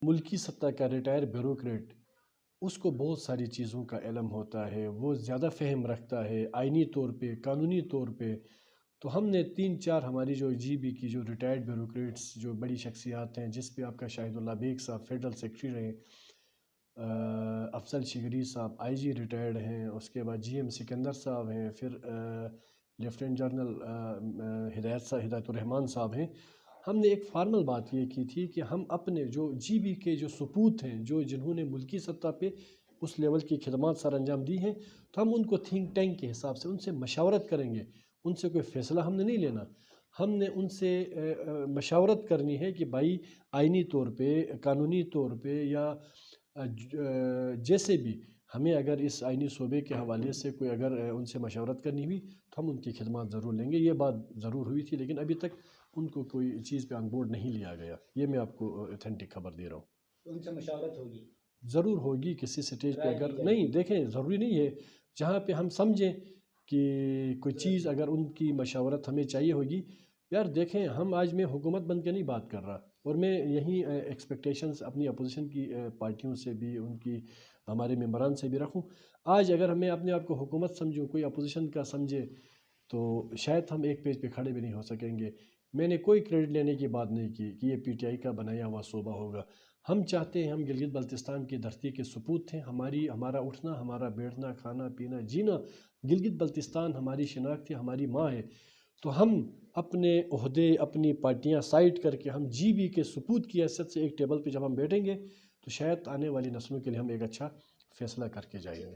ملکی سطح کا ریٹائر بیوروکریٹ اس کو بہت ساری چیزوں کا علم ہوتا ہے، وہ زیادہ فہم رکھتا ہے آئینی طور پہ، قانونی طور پہ. تو ہم نے 3-4 ہماری جو جی بی کی جو ریٹائرڈ بیوروکریٹس جو بڑی شخصیات ہیں، جس پہ آپ کا شاہد اللہ بیگ صاحب فیڈرل سیکرٹری رہے، افضل شگری صاحب آئی جی ریٹائرڈ ہیں، اس کے بعد جی ایم سکندر صاحب ہیں، پھر لیفٹیننٹ جنرل ہدایت الرحمان صاحب ہیں. ہم نے ایک فارمل بات یہ کی تھی کہ ہم اپنے جو جی بی کے جو سپوت ہیں، جنہوں نے ملکی سطح پہ اس لیول کی خدمات سر انجام دی ہیں، تو ہم ان کو تھنک ٹینک کے حساب سے ان سے مشاورت کریں گے. ان سے کوئی فیصلہ ہم نے نہیں لینا، ہم نے ان سے مشاورت کرنی ہے کہ بھائی آئینی طور پہ، قانونی طور پہ، یا جیسے بھی ہمیں اگر اس آئینی صوبے کے حوالے سے کوئی اگر ان سے مشاورت کرنی ہوئی تو ہم ان کی خدمات ضرور لیں گے. یہ بات ضرور ہوئی تھی، لیکن ابھی تک ان کو کوئی چیز پہ آن بورڈ نہیں لیا گیا. یہ میں آپ کو ایتھینٹک خبر دے رہا ہوں. ان سے مشاورت ہوگی؟ ضرور ہوگی کسی سٹیج پہ. اگر نہیں، دیکھیں ضروری نہیں ہے، جہاں پہ ہم سمجھیں کہ کوئی چیز اگر ان کی مشاورت ہمیں چاہیے ہوگی. یار دیکھیں، میں حکومت بن کے نہیں بات کر رہا، اور میں یہی ایکسپیکٹیشنز اپنی اپوزیشن کی پارٹیوں سے بھی، ان کی ہمارے ممبران سے بھی رکھوں. آج اگر میں اپنے آپ کو حکومت سمجھوں، کوئی اپوزیشن کا سمجھے، تو شاید ہم ایک پیج پہ کھڑے بھی نہیں ہو سکیں گے. میں نے کوئی کریڈٹ لینے کی بات نہیں کی کہ یہ پی ٹی آئی کا بنایا ہوا صوبہ ہوگا. ہم چاہتے ہیں، ہم گلگت بلتستان کی دھرتی کے سپوت ہیں. ہمارا اٹھنا، ہمارا بیٹھنا، کھانا پینا، جینا، گلگت بلتستان ہماری شناخت ہے، ہماری ماں ہے. تو ہم اپنے عہدے، اپنی پارٹیاں سائڈ کر کے ہم جی بی کے سپوت کی حیثیت سے ایک ٹیبل پہ جب ہم بیٹھیں گے تو شاید آنے والی نسلوں کے لیے ہم ایک اچھا فیصلہ کر کے جائیں گے.